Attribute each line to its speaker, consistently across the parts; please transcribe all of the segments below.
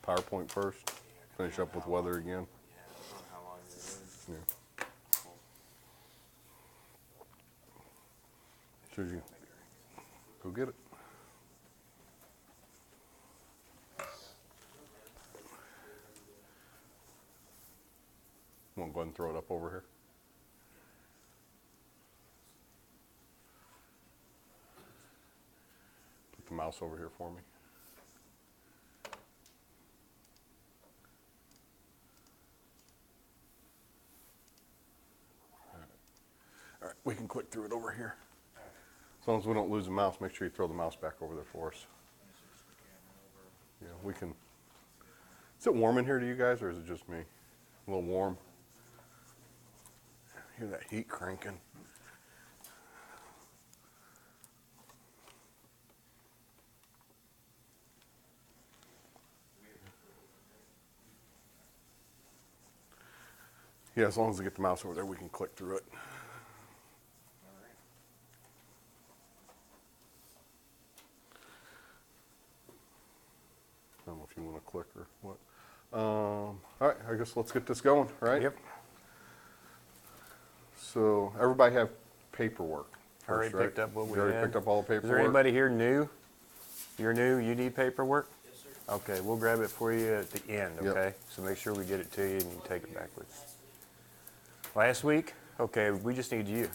Speaker 1: PowerPoint first. Finish up with weather again.
Speaker 2: Yeah, I don't know how long it is.
Speaker 1: Yeah. Should you go get it? Want to go ahead and throw it up over here? Put the mouse over here for me. All right, we can click through it over here. As long as we don't lose the mouse, make sure you throw the mouse back over there for us. Yeah, we can. Is it warm in here to you guys, or is it just me? A little warm. Hear that heat cranking. Yeah, as long as we get the mouse over there, we can click through it. I don't know if you want to click or what. All right, I guess let's get this going, right?
Speaker 2: Yep.
Speaker 1: So everybody have paperwork.
Speaker 2: Already
Speaker 1: First, right?
Speaker 2: picked up what we
Speaker 1: You already
Speaker 2: had.
Speaker 1: picked up all the paperwork?
Speaker 2: Is there anybody here new? You're new, you need paperwork?
Speaker 3: Yes, sir.
Speaker 2: Okay, we'll grab it for you at the end,
Speaker 1: Yep.
Speaker 2: okay? So make sure we get it to you and you take it back with you. Last week? Okay, we just need you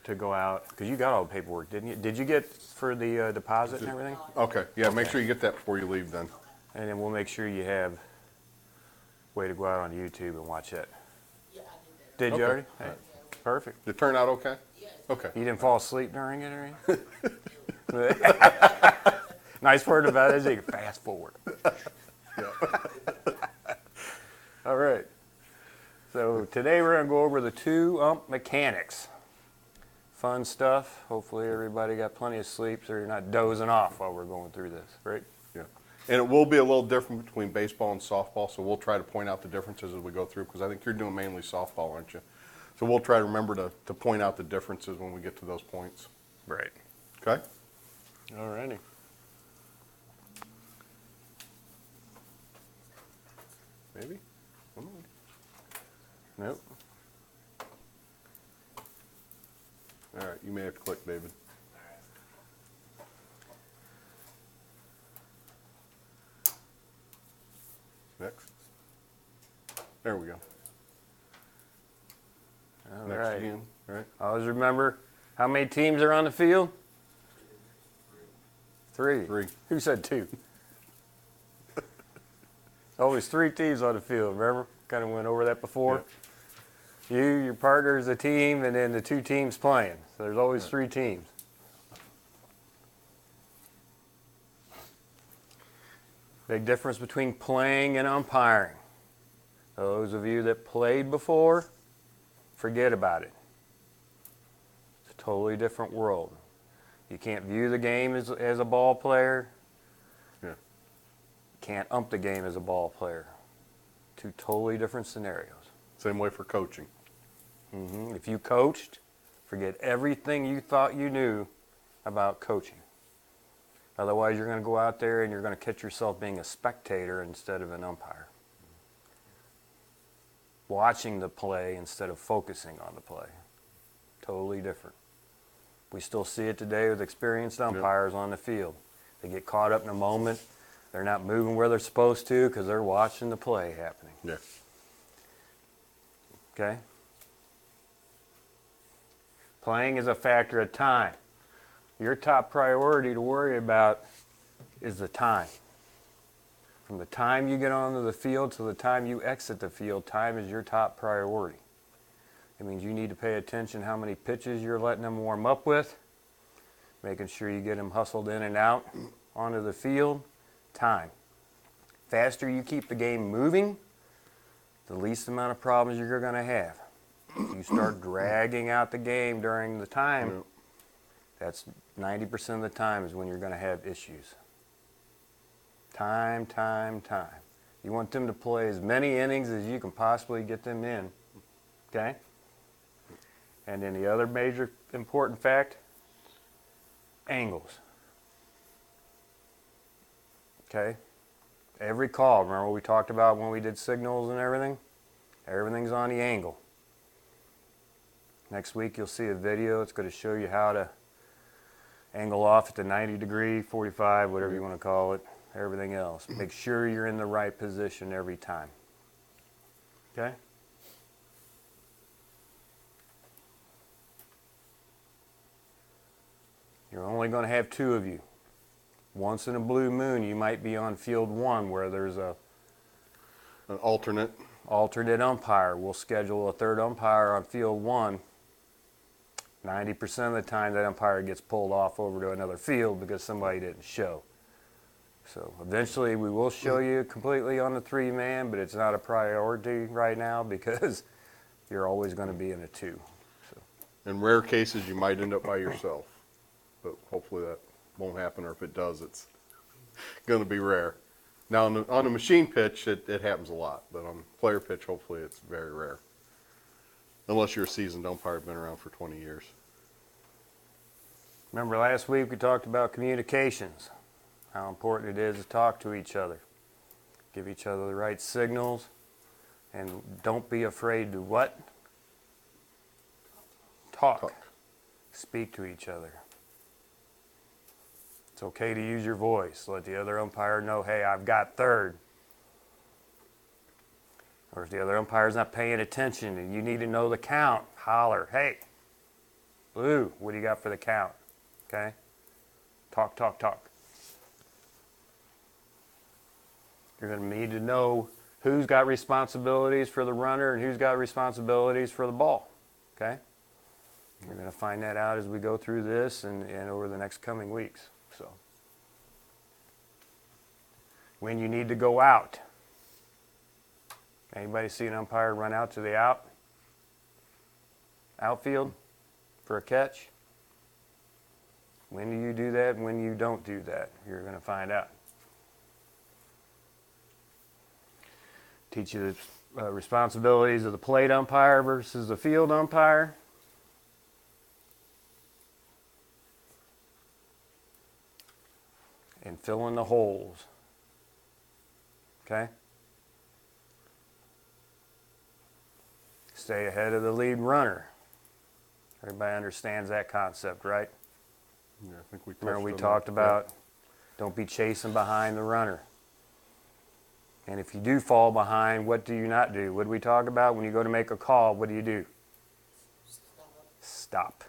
Speaker 2: to go out, because you got all the paperwork, didn't you? Did you get for the deposit and everything?
Speaker 1: Okay, yeah, make
Speaker 2: Okay.
Speaker 1: sure you get that before you leave then.
Speaker 2: And then we'll make sure you have way to go out on YouTube and watch it.
Speaker 3: Yeah, I did that.
Speaker 2: Did you
Speaker 1: Okay.
Speaker 2: already? Hey, perfect.
Speaker 1: Did it turn out okay?
Speaker 3: Yeah.
Speaker 1: Okay.
Speaker 2: You didn't fall asleep during it or anything? Nice part about it is you can fast forward. All right. So today we're going to go over the two ump mechanics. Fun stuff. Hopefully everybody got plenty of sleep so you're not dozing off while we're going through this, right?
Speaker 1: Yeah. And it will be a little different between baseball and softball, so we'll try to point out the differences as we go through, because I think you're doing mainly softball, aren't you? So we'll try to remember to point out the differences when we get to those points.
Speaker 2: Right.
Speaker 1: Okay?
Speaker 2: All righty.
Speaker 1: Maybe?
Speaker 2: Nope.
Speaker 1: All right, you may have to click, David. Next. There we go.
Speaker 2: All
Speaker 1: Next
Speaker 2: right.
Speaker 1: again. All right.
Speaker 2: Always remember how many teams are on the field? Three.
Speaker 1: Three.
Speaker 2: Who said two? Always three teams on the field, remember? Kind of went over that before. You, your partner is a team, and then the two teams playing. So there's always three teams. Big difference between playing and umpiring. Those of you that played before, forget about it. It's a totally different world. You can't view the game as a ball player.
Speaker 1: Yeah.
Speaker 2: Can't ump the game as a ball player. Two totally different scenarios.
Speaker 1: Same way for coaching.
Speaker 2: If you coached, forget everything you thought you knew about coaching. Otherwise, you're going to go out there and you're going to catch yourself being a spectator instead of an umpire. Watching the play instead of focusing on the play. Totally different. We still see it today with experienced umpires on the field. They get caught up in a moment. They're not moving where they're supposed to because they're watching the play happening.
Speaker 1: Yeah.
Speaker 2: Okay? Playing is a factor of time. Your top priority to worry about is the time. From the time you get onto the field to the time you exit the field, time is your top priority. It means you need to pay attention how many pitches you're letting them warm up with, making sure you get them hustled in and out onto the field. Time. Faster you keep the game moving, the least amount of problems you're going to have. If you start dragging out the game during the time, that's 90% of the time is when you're going to have issues. Time, time, time. You want them to play as many innings as you can possibly get them in. Okay? And then the other major important fact, angles. Okay? Every call, remember what we talked about when we did signals and everything? Everything's on the angle. Next week you'll see a video. It's going to show you how to angle off at the 90 degree, 45, whatever you want to call it, everything else. Make sure you're in the right position every time. Okay? You're only going to have 2 of you. Once in a blue moon, you might be on field 1 where there's an
Speaker 1: alternate
Speaker 2: umpire. We'll schedule a 3rd umpire on field 1. 90% of the time that umpire gets pulled off over to another field because somebody didn't show. So eventually we will show you completely on the 3-man, but it's not a priority right now because you're always going to be in a 2. So.
Speaker 1: In rare cases, you might end up by yourself, but hopefully that won't happen, or if it does, it's going to be rare. Now, on a machine pitch, it happens a lot, but on player pitch, hopefully it's very rare. Unless you're a seasoned umpire, been around for 20 years.
Speaker 2: Remember last week we talked about communications, how important it is to talk to each other, give each other the right signals, and don't be afraid to what? Talk. Speak to each other. It's okay to use your voice. Let the other umpire know, hey, I've got 3rd. Or if the other umpire's not paying attention and you need to know the count, holler, hey, Blue, what do you got for the count? Okay? Talk, talk, talk. You're going to need to know who's got responsibilities for the runner and who's got responsibilities for the ball. Okay? You're going to find that out as we go through this and over the next coming weeks. So, when you need to go out. Anybody see an umpire run out to the outfield for a catch? When do you do that and when you don't do that? You're going to find out. Teach you the responsibilities of the plate umpire versus the field umpire. And fill in the holes. Okay? Stay ahead of the lead runner. Everybody understands that concept, right?
Speaker 1: Yeah, I think we
Speaker 2: Remember we talked about don't be chasing behind the runner. And if you do fall behind, what do you not do? What do we talk about? When you go to make a call, what do? Stop.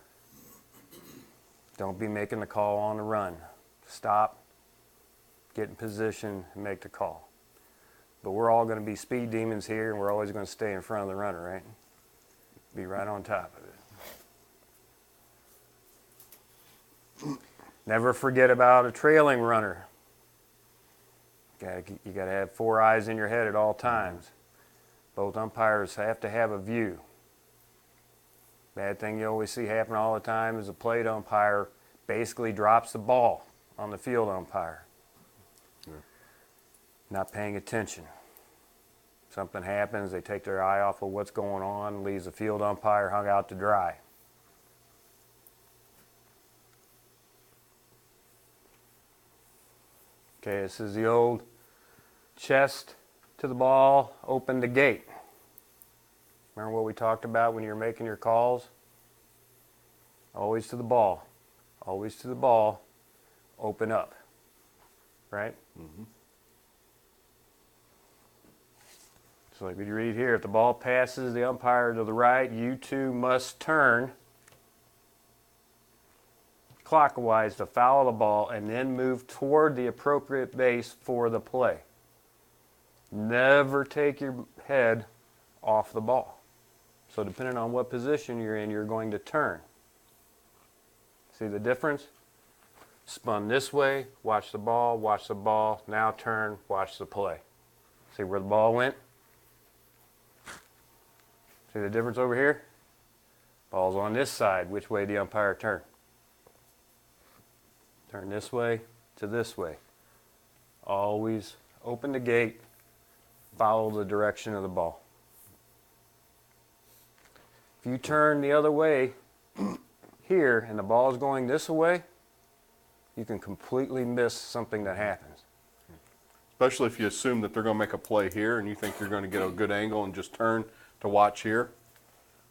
Speaker 2: Don't be making the call on the run. Stop. Get in position and make the call. But we're all going to be speed demons here, and we're always going to stay in front of the runner, right? Be right on top of it. Never forget about a trailing runner. You got to have 4 eyes in your head at all times. Both umpires have to have a view. Bad thing you always see happen all the time is a plate umpire basically drops the ball on the field umpire. Yeah. Not paying attention. Something happens, they take their eye off of what's going on, leaves the field umpire hung out to dry. Okay, this is the old chest to the ball, open the gate. Remember what we talked about when you were making your calls? Always to the ball. Always to the ball. Open up. Right? Mm-hmm. So like we read here, if the ball passes the umpire to the right, you two must turn clockwise to foul the ball and then move toward the appropriate base for the play. Never take your head off the ball. So depending on what position you're in, you're going to turn. See the difference? Spun this way, watch the ball, now turn, watch the play. See where the ball went? See the difference over here? Ball's on this side. Which way the umpire turn? Turn this way to this way. Always open the gate, follow the direction of the ball. If you turn the other way here and the ball is going this way, you can completely miss something that happens.
Speaker 1: especially if you assume that they're going to make a play here and you think you're going to get a good angle and just turn to watch here.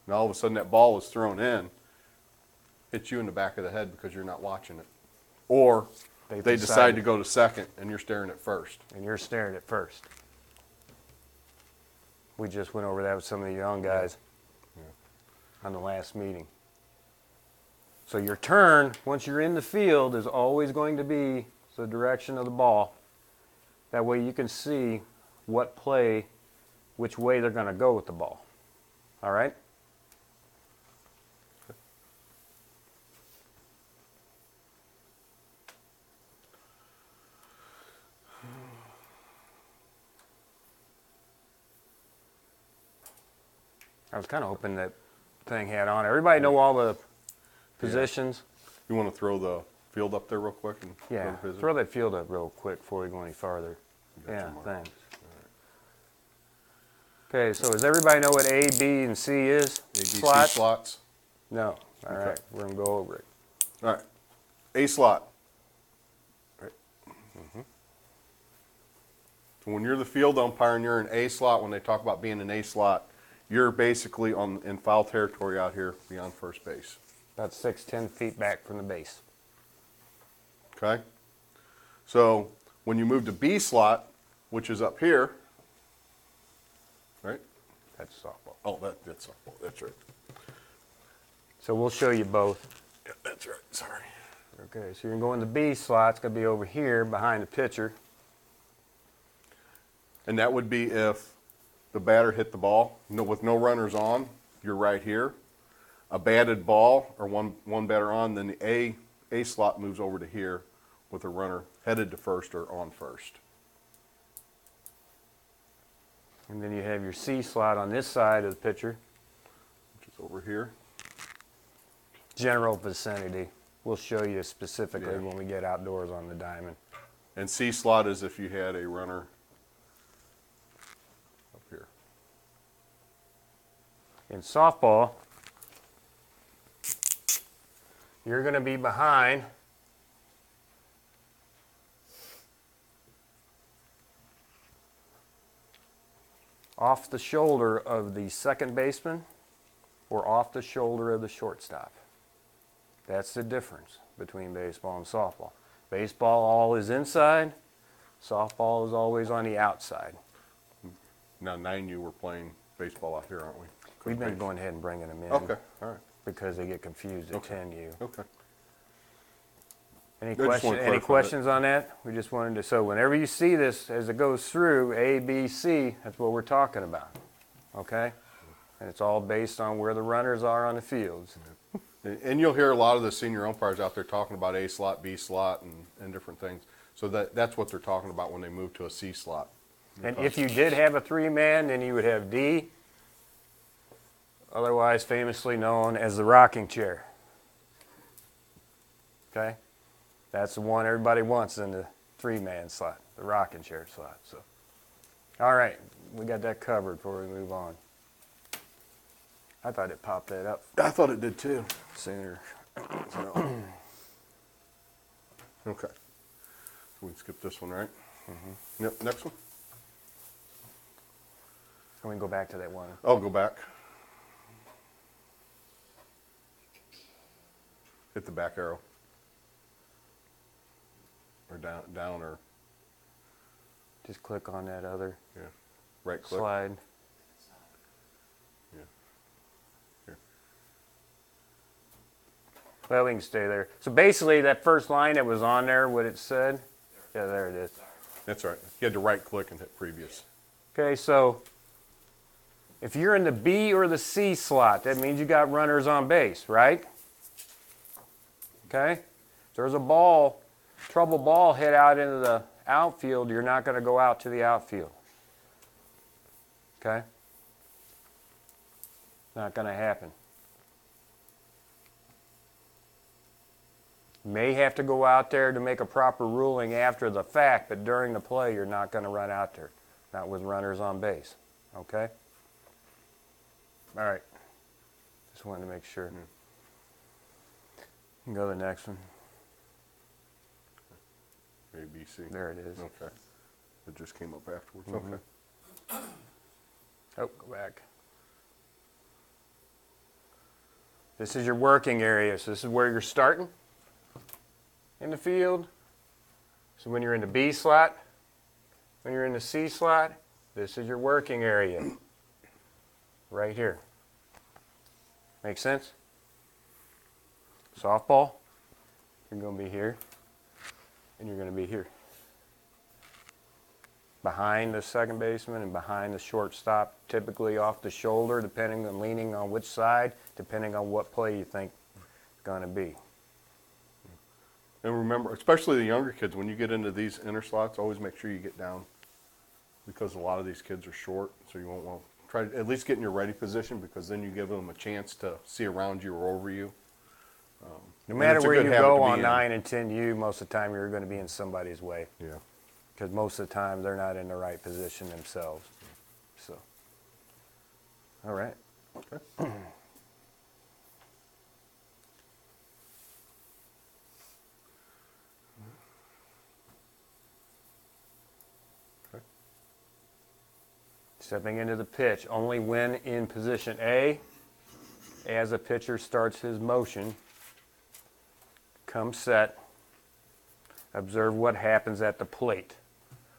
Speaker 1: And all of a sudden that ball is thrown in, hits you in the back of the head because you're not watching it. Or they decide to go to second and you're staring at first.
Speaker 2: And you're staring at first. We just went over that with some of the young guys on the last meeting. So your turn, once you're in the field, is always going to be the direction of the ball. That way you can see what play, which way they're going to go with the ball. All right? I was kind of hoping that thing had on. Everybody know all the positions?
Speaker 1: You want to throw the field up there real quick? And
Speaker 2: Yeah, throw that field up real quick before we go any farther. Yeah, thanks. Okay, so does everybody know what A, B, and C is?
Speaker 1: A, B, C slots?
Speaker 2: No. All
Speaker 1: Okay.
Speaker 2: right, we're going to go over it.
Speaker 1: All right. A slot. Right. So when you're the field umpire and you're in A slot, when they talk about being an A slot, you're basically in foul territory out here beyond first base.
Speaker 2: About 6-10 feet back from the base.
Speaker 1: Okay? So when you move to B slot, which is up here, right?
Speaker 2: That's softball.
Speaker 1: Oh, that's softball. That's right.
Speaker 2: So we'll show you both.
Speaker 1: Yeah, that's right. Sorry.
Speaker 2: Okay, so you're going to go in the B slot. It's going to be over here behind the pitcher.
Speaker 1: And that would be if the batter hit the ball with no runners on, you're right here. A batted ball or one batter on, then the A slot moves over to here with a runner headed to first or on first.
Speaker 2: And then you have your C slot on this side of the pitcher.
Speaker 1: Which is over here.
Speaker 2: General vicinity. We'll show you specifically when we get outdoors on the diamond.
Speaker 1: And C slot is if you had a runner up here.
Speaker 2: In softball, you're going to be behind off the shoulder of the second baseman or off the shoulder of the shortstop. That's the difference between baseball and softball. Baseball all is inside, softball is always on the outside.
Speaker 1: Now 9U we're playing baseball out here, aren't we?
Speaker 2: We've been going ahead and bringing them in.
Speaker 1: Okay, all right.
Speaker 2: Because they get confused at 10U.
Speaker 1: Okay.
Speaker 2: Any questions on that? We just wanted to, so whenever you see this as it goes through, A, B, C, that's what we're talking about, okay? And it's all based on where the runners are on the fields.
Speaker 1: And you'll hear a lot of the senior umpires out there talking about A slot, B slot, and different things. So that's what they're talking about when they move to a C slot.
Speaker 2: And if you did have a three-man, then you would have D, otherwise famously known as the rocking chair. Okay? That's the one everybody wants in the three-man slot, the rocking chair slot. So, all right, we got that covered before we move on. I thought it popped that up
Speaker 1: I thought it did too.
Speaker 2: sooner.
Speaker 1: So. Okay. We can skip this one, right? Mm-hmm. Yep, next one.
Speaker 2: We can go back to that one.
Speaker 1: I'll go back. Hit the back arrow. Or down or,
Speaker 2: Just click on that other
Speaker 1: yeah, right click.
Speaker 2: slide.
Speaker 1: Yeah. Here.
Speaker 2: Well, we can stay there. So basically, that first line that was on there, what it said, yeah, there it is.
Speaker 1: That's right. You had to right click and hit previous.
Speaker 2: Okay, so if you're in the B or the C slot, that means you got runners on base, right? Okay? If there's a ball, trouble ball hit out into the outfield, you're not going to go out to the outfield. Okay? Not going to happen. You may have to go out there to make a proper ruling after the fact, but during the play, you're not going to run out there. Not with runners on base. Okay? All right. Just wanted to make sure. You can go to the next one.
Speaker 1: A, B, C.
Speaker 2: There it is.
Speaker 1: Okay. It just came up afterwards. Okay.
Speaker 2: Oh, go back. This is your working area. So this is where you're starting in the field. So when you're in the B slot, when you're in the C slot, this is your working area. Right here. Make sense? Softball, you're going to be here, and you're going to be here. Behind the second baseman and behind the shortstop, typically off the shoulder, depending on leaning on which side, depending on what play you think it's going to be.
Speaker 1: And remember, especially the younger kids, when you get into these inner slots, always make sure you get down, because a lot of these kids are short, so you won't want to try to at least get in your ready position, because then you give them a chance to see around you or over you.
Speaker 2: No
Speaker 1: and
Speaker 2: matter
Speaker 1: it's a
Speaker 2: where
Speaker 1: good
Speaker 2: you
Speaker 1: habit
Speaker 2: go
Speaker 1: to be
Speaker 2: on
Speaker 1: in.
Speaker 2: 9 and 10U, most of the time you're going to be in somebody's way.
Speaker 1: Yeah.
Speaker 2: Because most of the time they're not in the right position themselves. So, all right.
Speaker 1: Okay. Okay.
Speaker 2: Stepping into the pitch, only when in position A, as a pitcher starts his motion, come set, observe what happens at the plate.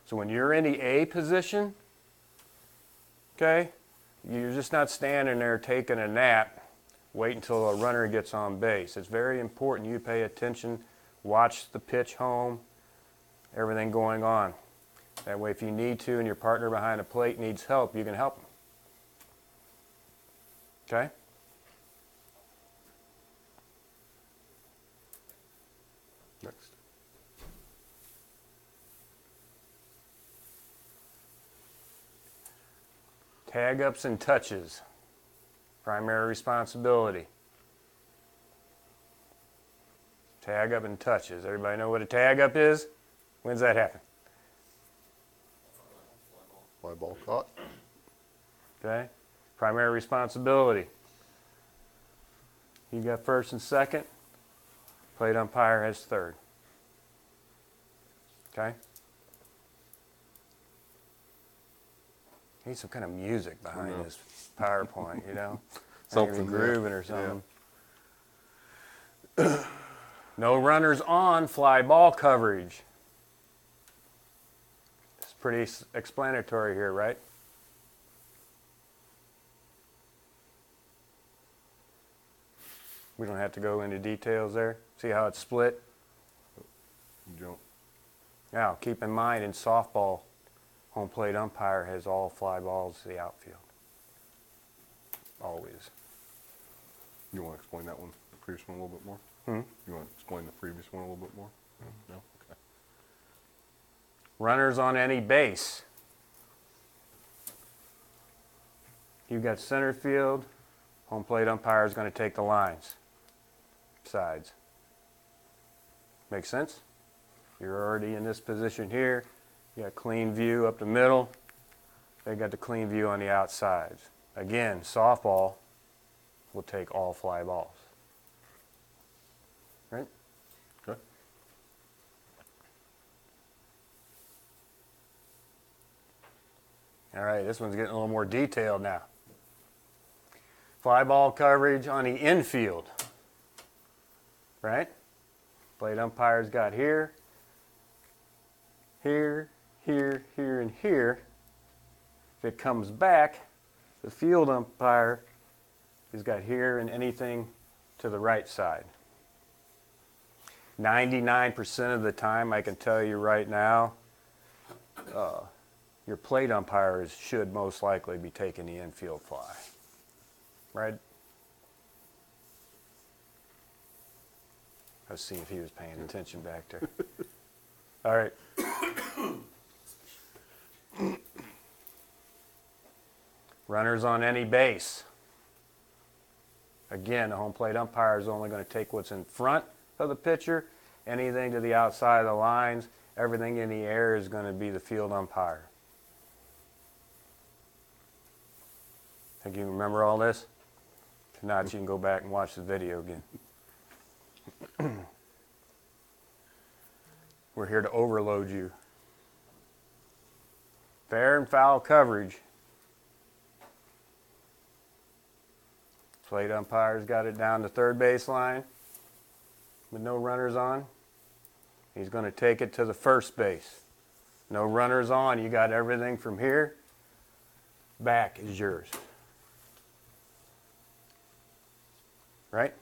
Speaker 2: So when you're in the A position, okay, you're just not standing there taking a nap, wait until a runner gets on base. It's very important you pay attention, watch the pitch home, everything going on. That way if you need to and your partner behind the plate needs help, you can help them. Okay?
Speaker 1: Next.
Speaker 2: Tag ups and touches. Primary responsibility. Tag up and touches. Everybody know what a tag up is? When's that happen?
Speaker 1: Fly ball caught.
Speaker 2: Okay? Primary responsibility. You got first and second. Plate umpire has third. Okay? Need some kind of music behind this PowerPoint, you know?
Speaker 1: Something,
Speaker 2: Maybe grooving or something. No runners on fly ball coverage. It's pretty explanatory here, right? We don't have to go into details there. See how it's split?
Speaker 1: You don't.
Speaker 2: Now, keep in mind in softball, home plate umpire has all fly balls to the outfield. Always.
Speaker 1: You want to explain that one, the previous one a little bit more? You want to explain the previous one a little bit more? No? Okay.
Speaker 2: Runners on any base. You got center field, home plate umpire is going to take the lines, sides. Make sense? You're already in this position here. You got clean view up the middle. They got the clean view on the outsides. Again, softball will take all fly balls. Right?
Speaker 1: Okay.
Speaker 2: All right, this one's getting a little more detailed now. Fly ball coverage on the infield. Right? Plate umpire's got here, here, here, here, and here. If it comes back, the field umpire has got here and anything to the right side. 99% of the time, I can tell you right now, your plate umpires should most likely be taking the infield fly. Right? Let's see if he was paying attention back there. All right. Runners on any base. Again, the home plate umpire is only going to take what's in front of the pitcher. Anything to the outside of the lines, everything in the air is going to be the field umpire. Think you remember all this? If not, you can go back and watch the video again. We're here to overload you. Fair and foul coverage. Plate umpire's got it down to third baseline with no runners on. He's going to take it to the first base. No runners on. You got everything from here back is yours. Right?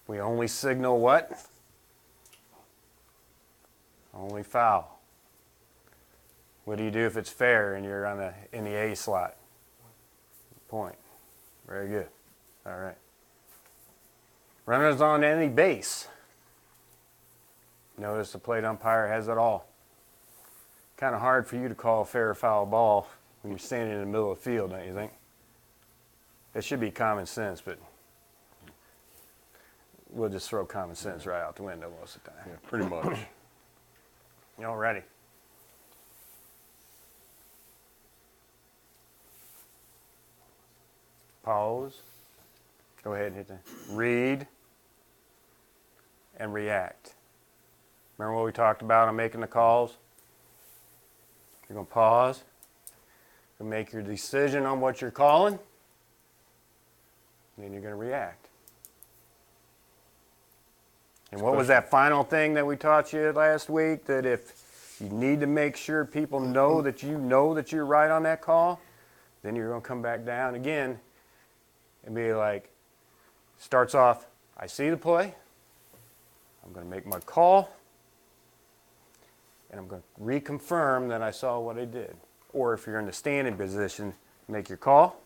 Speaker 2: We only signal what? Only foul. What do you do if it's fair and you're in the A slot? Point. Very good. All right. Runners on any base. Notice the plate umpire has it all. Kind of hard for you to call a fair or foul ball when you're standing in the middle of the field, don't you think? It should be common sense, but we'll just throw common sense right out the window most of the time.
Speaker 1: Yeah, pretty much.
Speaker 2: Y'all ready? Pause. Go ahead and hit that. Read and react. Remember what we talked about on making the calls? You're going to pause. You're going to make your decision on what you're calling. And then you're going to react. And what was that final thing that we taught you last week? That if you need to make sure people know that you're right on that call, then you're going to come back down again and be like, starts off, I see the play, I'm going to make my call, and I'm going to reconfirm that I saw what I did. Or if you're in the standing position, make your call,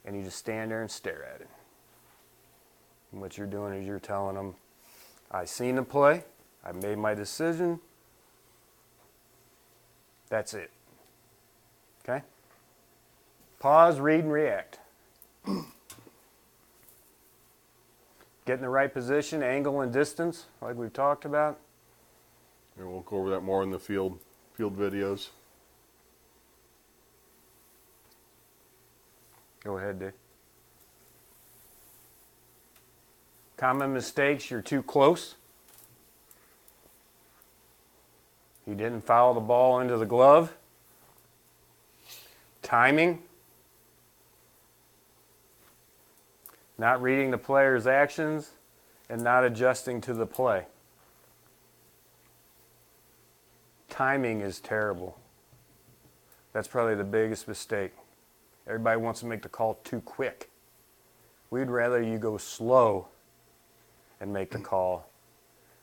Speaker 2: and you just stand there and stare at it. And what you're doing is you're telling them, I seen the play, I made my decision, that's it. Okay? Pause, read, and react. Get in the right position, angle and distance, like we've talked about.
Speaker 1: And we'll go over that more in the field videos.
Speaker 2: Go ahead, Dave. Common mistakes, you're too close. You didn't foul the ball into the glove. Timing. Not reading the player's actions and not adjusting to the play. Timing is terrible. That's probably the biggest mistake. Everybody wants to make the call too quick. We'd rather you go slow and make the call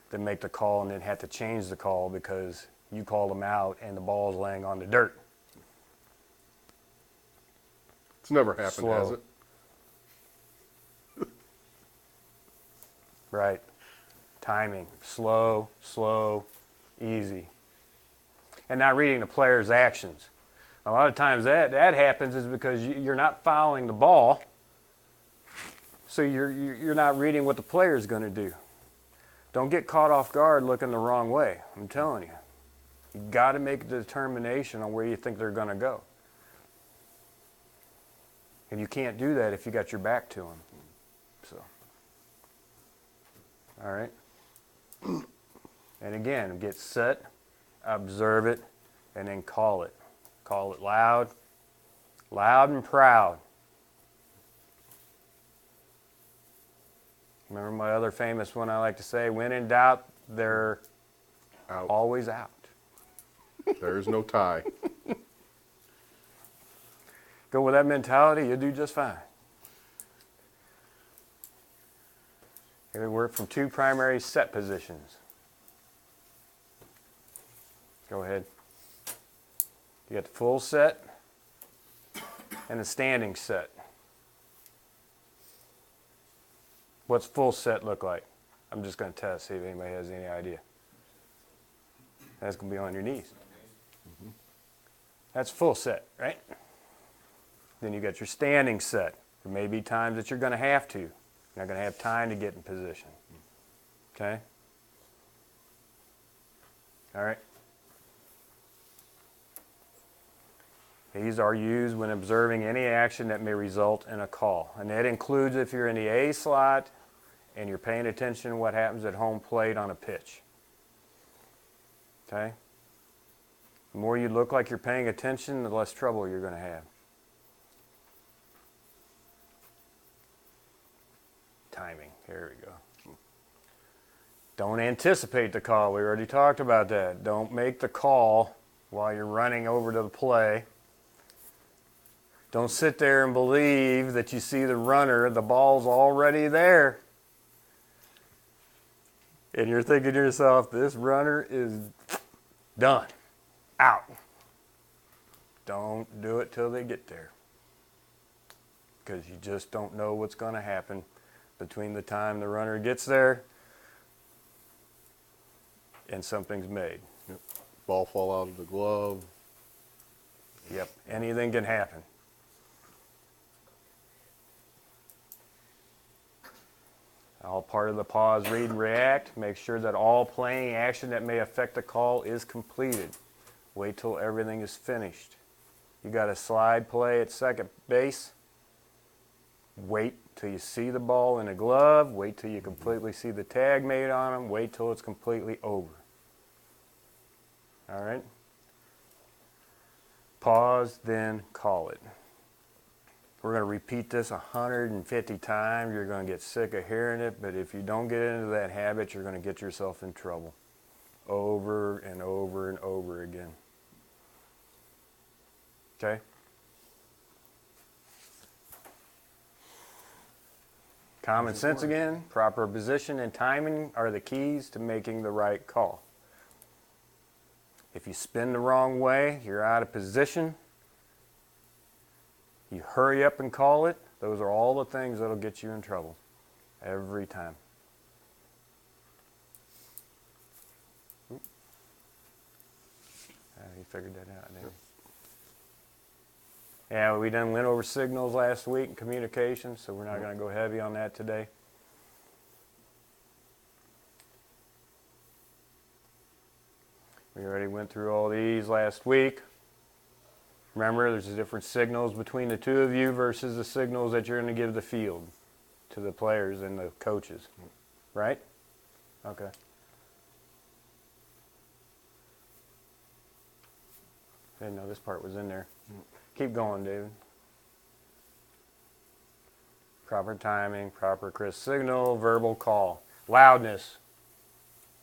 Speaker 2: than make the call and then have to change the call because you called them out and the ball's laying on the dirt.
Speaker 1: It's never happened,
Speaker 2: Slow.
Speaker 1: has it?
Speaker 2: Right. Timing. Slow, slow, easy. And not reading the player's actions. A lot of times that happens is because you're not fouling the ball, so you're not reading what the player's going to do. Don't get caught off guard looking the wrong way. I'm telling you. You've got to make a determination on where you think they're going to go. And you can't do that if you got your back to them. So, all right. And again, get set, observe it, and then call it. Call it loud, loud and proud. Remember my other famous one I like to say, when in doubt, they're
Speaker 1: Out.
Speaker 2: always out.
Speaker 1: There's no tie.
Speaker 2: Go with that mentality, you'll do just fine. And we work from two primary set positions. Go ahead. You got the full set and the standing set. What's full set look like? I'm just going to test, see if anybody has any idea. That's going to be on your knees. Mm-hmm. That's full set, right? Then you got your standing set. There may be times that you're going to have to. You're not going to have time to get in position. Okay? All right. These are used when observing any action that may result in a call. And that includes if you're in the A slot and you're paying attention to what happens at home plate on a pitch. Okay? The more you look like you're paying attention, the less trouble you're going to have. Timing. Here we go. Don't anticipate the call. We already talked about that. Don't make the call while you're running over to the play. Don't sit there and believe that you see the runner, the ball's already there. And you're thinking to yourself, this runner is done. Out. Don't do it till they get there. Because you just don't know what's going to happen between the time the runner gets there and something's made.
Speaker 1: Yep. Ball fall out of the glove.
Speaker 2: Yep. Anything can happen. All part of the pause, read, and react. Make sure that all playing action that may affect the call is completed. Wait till everything is finished. You got a slide play at second base. Wait till you see the ball in a glove. Wait till you completely see the tag made on them. Wait till it's completely over. All right? Pause, then call it. We're going to repeat this 150 times. You're going to get sick of hearing it, but if you don't get into that habit, you're going to get yourself in trouble over and over and over again. Okay? Common sense again. Proper position and timing are the keys to making the right call. If you spin the wrong way, you're out of position. You hurry up and call it. Those are all the things that'll get you in trouble every time. You figured that out, didn't you? Yeah, we done went over signals last week and communication, so we're not going to go heavy on that today. We already went through all these last week. Remember, there's different signals between the two of you versus the signals that you're going to give the field to the players and the coaches. Right? Okay. Didn't know this part was in there. Keep going, David. Proper timing, proper crisp signal, verbal call. Loudness.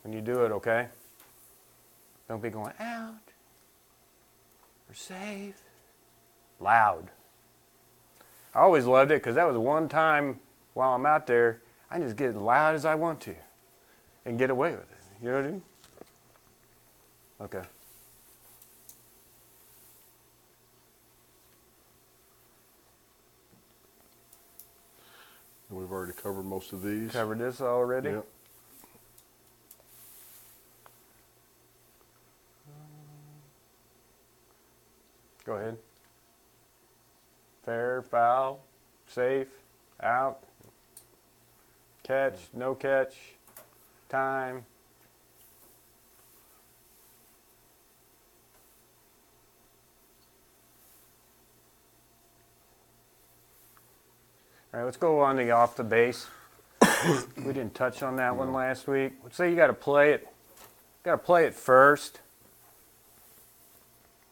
Speaker 2: When you do it, okay? Don't be going out. We're safe. Loud. I always loved it because that was one time while I'm out there, I can just get as loud as I want to and get away with it. You know what I mean? Okay.
Speaker 1: We've already covered most of these.
Speaker 2: Covered this already?
Speaker 1: Yep.
Speaker 2: Go ahead. Fair, foul, safe, out, catch, no catch, time. All right, let's go on the off the base. We didn't touch on that one last week. Let's say you got to play it. Got to play it first.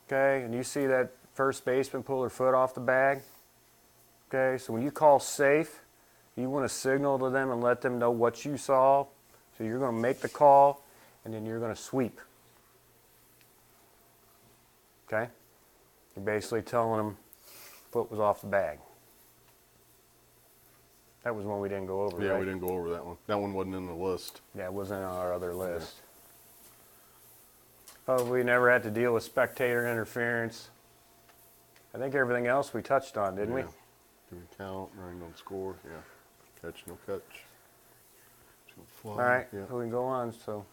Speaker 2: Okay, and you see that first baseman pull their foot off the bag. Okay, so when you call safe, you want to signal to them and let them know what you saw. So you're going to make the call, and then you're going to sweep. Okay, you're basically telling them foot was off the bag. That was one we didn't go over,
Speaker 1: Yeah,
Speaker 2: right?
Speaker 1: we didn't go over that one. That one wasn't in the list.
Speaker 2: Yeah, it wasn't on our other list. We never had to deal with spectator interference. I think everything else we touched on, didn't we?
Speaker 1: Do we count? Running on score? Yeah. Catch, no catch. No fly.
Speaker 2: All right,
Speaker 1: Yeah.
Speaker 2: we can go on. So,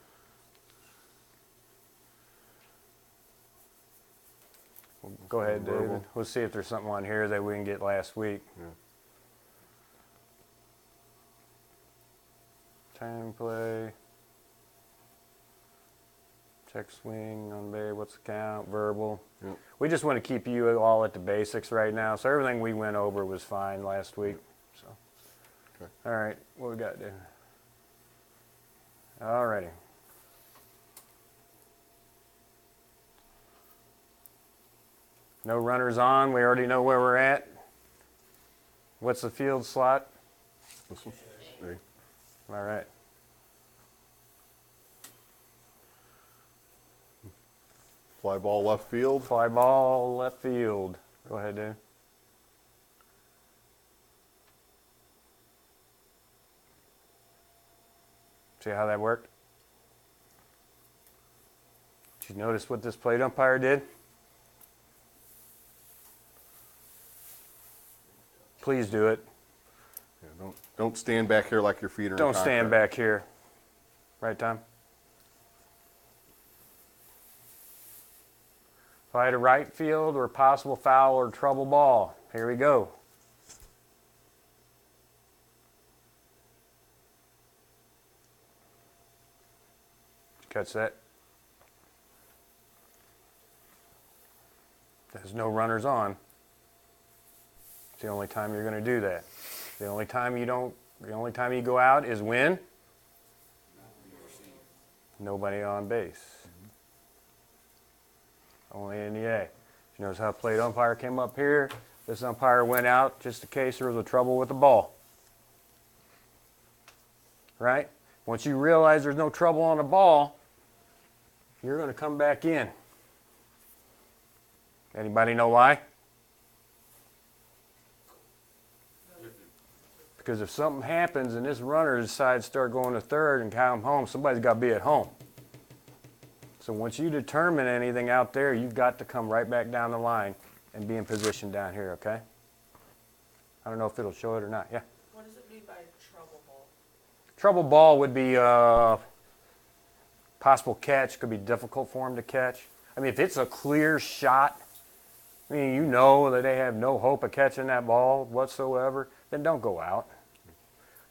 Speaker 2: go ahead,
Speaker 1: Verbal.
Speaker 2: David. We'll see if there's something on here that we didn't get last week.
Speaker 1: Yeah.
Speaker 2: Time play. Check swing on bay. What's the count? Verbal.
Speaker 1: Yep.
Speaker 2: We just want to keep you all at the basics right now. So everything we went over was fine last week. So,
Speaker 1: Okay.
Speaker 2: all right, what we got there? Alrighty. No runners on. We already know where we're at. What's the field slot?
Speaker 1: This one? Hey.
Speaker 2: All right.
Speaker 1: Fly ball left field.
Speaker 2: Fly ball left field. Go ahead, dude. See how that worked? Did you notice what this plate umpire did? Please do it.
Speaker 1: Yeah, don't stand back here like your feet are in
Speaker 2: Don't stand
Speaker 1: concrete.
Speaker 2: back here. Right, Tom? Fly to right field or possible foul or trouble ball. Here we go. Catch that? There's no runners on. It's the only time you're going to do that. The only time you go out is when? Nobody on base. Only in the A. You notice how plate umpire came up here? This umpire went out just in case there was a trouble with the ball. Right? Once you realize there's no trouble on the ball, you're going to come back in. Anybody know why? Because if something happens and this runner decides to start going to third and come home, somebody's got to be at home. So once you determine anything out there, you've got to come right back down the line and be in position down here, okay? I don't know if it'll show it or not. Yeah?
Speaker 3: What does it mean by trouble ball?
Speaker 2: Trouble ball would be possible catch. Could be difficult for him to catch. I mean, if it's a clear shot, I mean, you know that they have no hope of catching that ball whatsoever, then don't go out.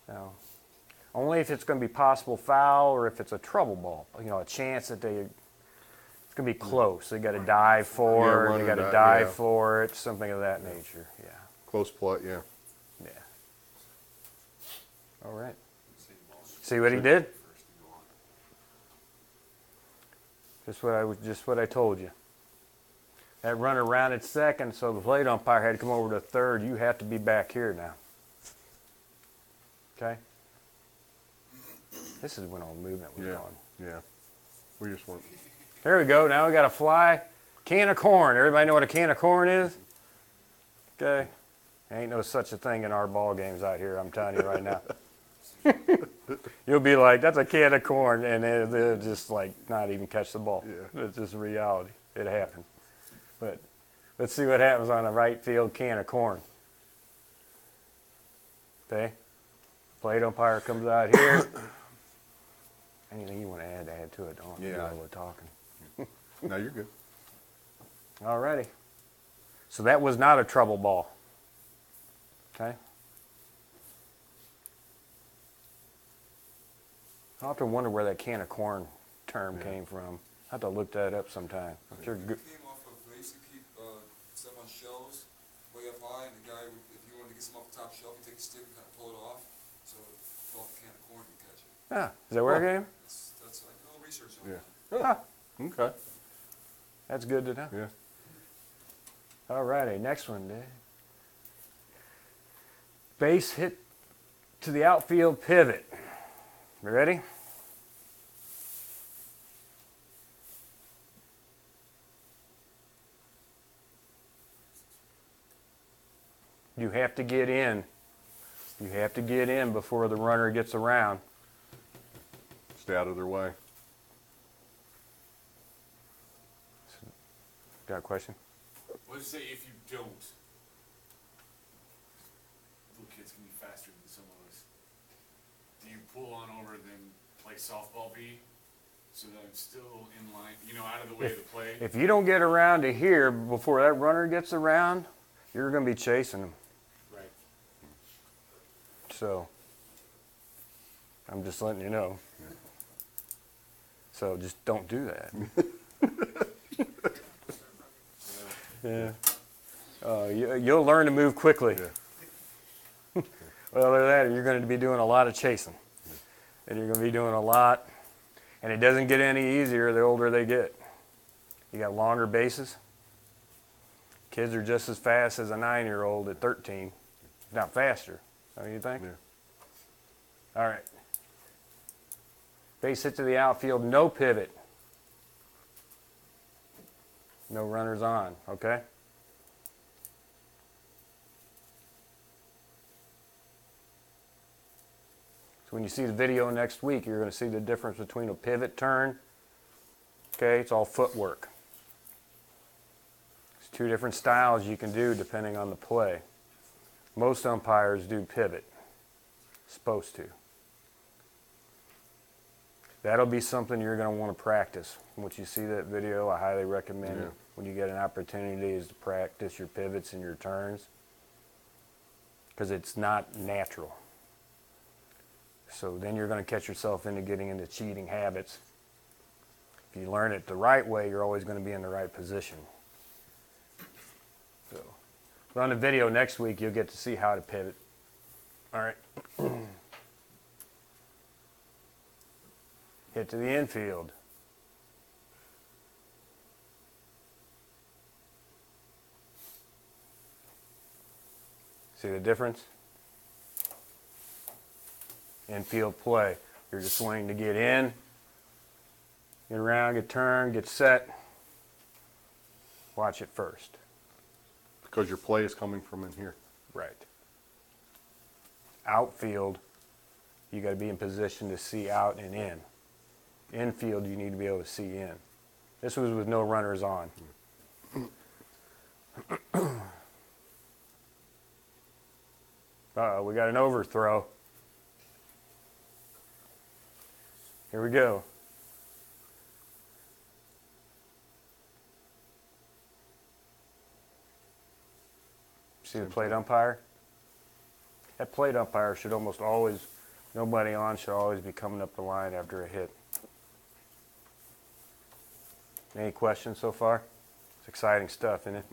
Speaker 2: No. Only if it's going to be possible foul or if it's a trouble ball. You know, a chance that it's going to be close. They got to dive for it. They got to dive for it. Something of that nature. Yeah.
Speaker 1: Close play, yeah.
Speaker 2: Yeah. All right. See what he did? Just what I told you. That runner rounded second, so the plate umpire had to come over to third. You have to be back here now. Okay? This is when all movement was
Speaker 1: Yeah.
Speaker 2: on.
Speaker 1: Yeah. We just want.
Speaker 2: There we go. Now we got a fly. Can of corn. Everybody know what a can of corn is? Okay. Ain't no such a thing in our ball games out here, I'm telling you right now. You'll be like, that's a can of corn, and they'll just like not even catch the ball.
Speaker 1: Yeah.
Speaker 2: It's just reality. It happened. But let's see what happens on a right field can of corn. Okay? Plate umpire comes out here. Anything you want to add to it, don't you?
Speaker 1: Yeah.
Speaker 2: We're talking.
Speaker 1: No, you're good.
Speaker 2: Alrighty. So that was not a trouble ball. Okay? I often wonder where that can of corn term came from. I have to look that up sometime. I'm sure
Speaker 4: It came off of, they used to keep stuff on shelves way up high, and the guy, if you wanted to get some off the top shelf, he'd take a stick and kind of pull it off, so if off the can of corn, you catch it.
Speaker 2: Ah, is that where it came?
Speaker 4: That's like a little research on
Speaker 1: Yeah.
Speaker 4: that.
Speaker 2: Ah,
Speaker 1: Okay.
Speaker 2: that's good to know.
Speaker 1: Yeah.
Speaker 2: Alrighty, next one, Dave. Base hit to the outfield pivot. You ready? You have to get in. You have to get in before the runner gets around.
Speaker 1: Stay out of their way.
Speaker 2: Got a question?
Speaker 5: What does it say if you don't? Little kids can be faster than some of us. Do you pull on over and then play softball B so that I'm still in line, out of the way of the play?
Speaker 2: If you don't get around to here before that runner gets around, you're going to be chasing him.
Speaker 5: Right.
Speaker 2: So, I'm just letting you know. So just don't do that. Yeah. You'll learn to move quickly.
Speaker 1: Yeah.
Speaker 2: Well, other than that, you're going to be doing a lot of chasing. And you're going to be doing a lot And it doesn't get any easier the older they get. You got longer bases. Kids are just as fast as a 9-year-old at 13, if not faster. Don't you think?
Speaker 1: Yeah.
Speaker 2: All right. Base hit to the outfield, no pivot. No runners on, okay? So when you see the video next week, you're going to see the difference between a pivot turn. Okay, it's all footwork. There's 2 different styles you can do depending on the play. Most umpires do pivot. Supposed to. That'll be something you're going to want to practice. Once you see that video, I highly recommend it. When you get an opportunity is to practice your pivots and your turns. Because it's not natural. So then you're going to catch yourself into getting into cheating habits. If you learn it the right way, you're always going to be in the right position. So, but on the video next week, you'll get to see how to pivot. All right. Hit to the infield. See the difference? Infield play. You're just waiting to get in, get around, get turned, get set. Watch it first.
Speaker 1: Because your play is coming from in here.
Speaker 2: Right. Outfield, you got to be in position to see out and in. Infield, you need to be able to see in. This was with no runners on. Uh-oh, we got an overthrow. Here we go. See the plate umpire? That plate umpire should almost always, nobody on should always be coming up the line after a hit. Any questions so far? It's exciting stuff, isn't it?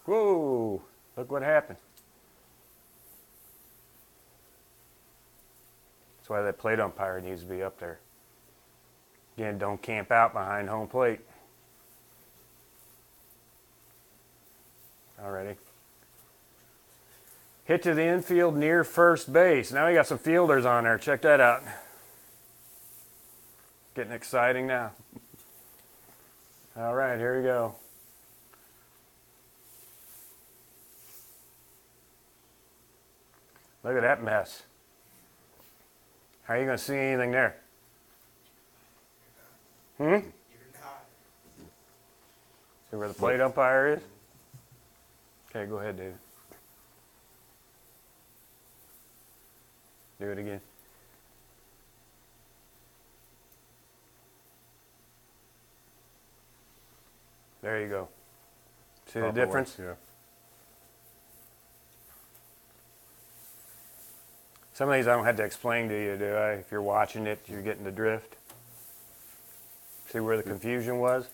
Speaker 2: Whoa, look what happened. That's why that plate umpire needs to be up there. Again, don't camp out behind home plate. Alrighty. Hit to the infield near first base. Now we got some fielders on there. Check that out. Getting exciting now. All right, here we go. Look at that mess. How are you going to see anything there?
Speaker 6: You're not.
Speaker 2: See where the plate umpire is? Okay, go ahead, David. Do it again. There you go. See the difference?
Speaker 1: Yeah.
Speaker 2: Some of these I don't have to explain to you, do I? If you're watching it, you're getting the drift. See where the confusion was?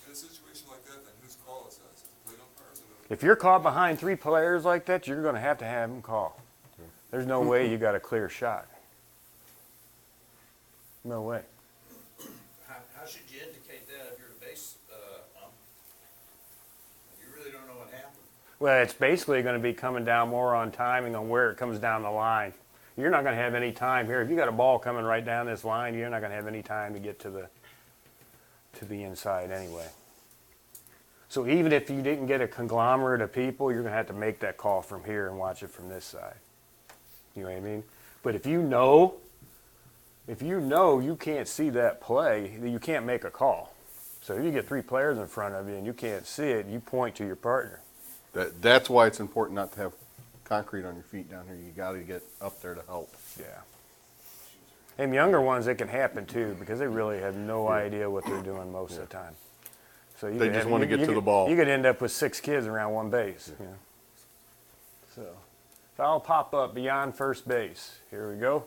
Speaker 4: In a situation like that, then whose call is that? Is it the plate umpires or the...
Speaker 2: If you're caught behind 3 players like that, you're going to have them call. There's no way you got a clear shot. No way.
Speaker 6: How should you indicate that if you're the base ump? You really don't know what happened.
Speaker 2: Well, it's basically going to be coming down more on timing on where it comes down the line. You're not going to have any time here. If you got a ball coming right down this line, you're not going to have any time to get to the inside anyway. So even if you didn't get a conglomerate of people, you're going to have to make that call from here and watch it from this side. You know what I mean? But if you know you can't see that play, you can't make a call. So if you get 3 players in front of you and you can't see it, you point to your partner.
Speaker 1: That's why it's important not to have concrete on your feet down here. You got to get up there to help.
Speaker 2: Yeah. And younger ones, it can happen too because they really have no idea what they're doing most of the time. So
Speaker 1: They just want to get to the ball.
Speaker 2: You could end up with 6 kids around one base.
Speaker 1: Yeah.
Speaker 2: You know? So foul pop up beyond first base. Here we go.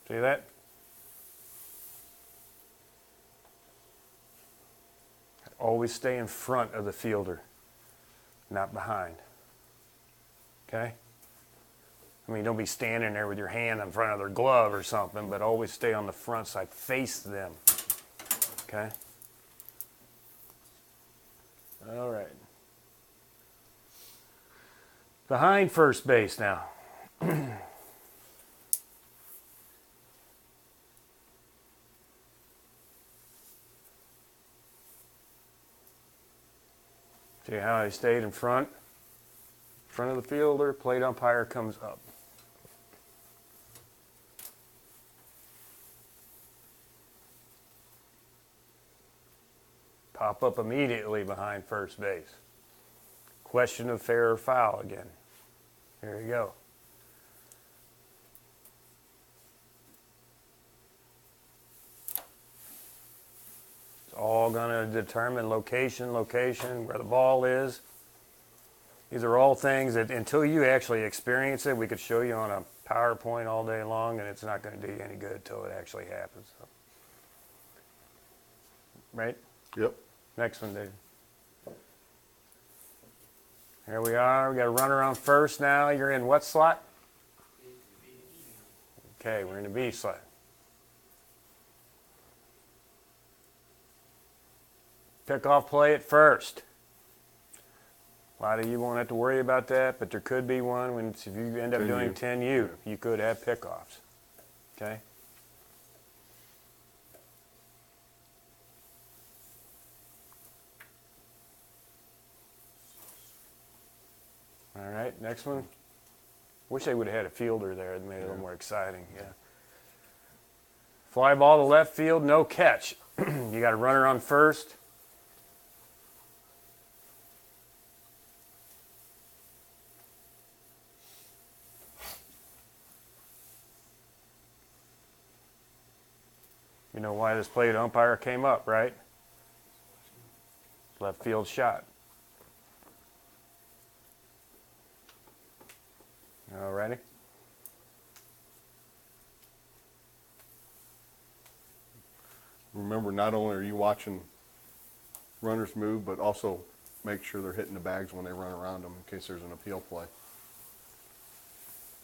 Speaker 2: See that? Always stay in front of the fielder, not behind. Okay? I mean, don't be standing there with your hand in front of their glove or something, but always stay on the front side. Face them. Okay? All right. Behind first base now. See how I stayed in front of the fielder, plate umpire comes up. Pop up immediately behind first base. Question of fair or foul again. Here you go. It's all going to determine location, where the ball is. These are all things that until you actually experience it, we could show you on a PowerPoint all day long, and it's not going to do you any good until it actually happens. So. Right?
Speaker 1: Yep.
Speaker 2: Next one, Dave. Here we are. We got a runner on first now. You're in what slot? Okay, we're in the B slot. Pickoff play at first. A lot of you won't have to worry about that, but there could be one when if you end up
Speaker 1: 10U.
Speaker 2: doing 10U, you could have pickoffs. Okay? All right, next one. Wish they would have had a fielder there. It made it a little more exciting. Yeah. Fly ball to left field, no catch. You got a runner on first. You know why this plate umpire came up, right? Left field shot. All righty.
Speaker 1: Remember, not only are you watching runners move, but also make sure they're hitting the bags when they run around them in case there's an appeal play.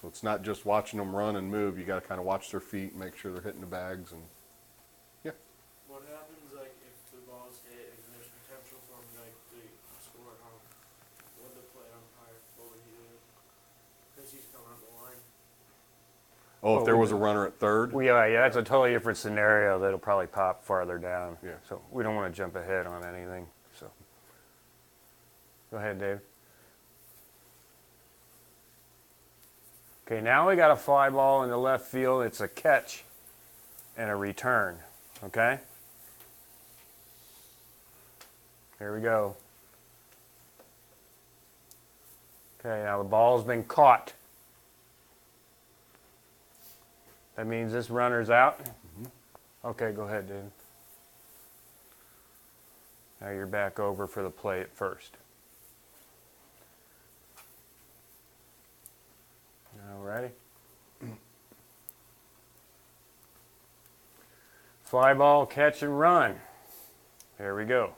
Speaker 1: So it's not just watching them run and move. You got to kind of watch their feet, make sure they're hitting the bags, and yeah.
Speaker 3: What happens, like, if the ball's hit and there's potential for him, like, to score at home? What would the play umpire, what would he do? Because he's coming up the line.
Speaker 1: Oh, if there was a runner at third,
Speaker 2: Well, yeah, that's a totally different scenario that'll probably pop farther down.
Speaker 1: Yeah.
Speaker 2: So we don't want to jump ahead on anything. So go ahead, Dave. Okay, now we got a fly ball in the left field. It's a catch and a return. Okay? Here we go. Okay, now the ball's been caught. That means this runner's out? Okay, go ahead, dude. Now you're back over for the play at first. Alrighty. Fly ball, catch and run. Here we go.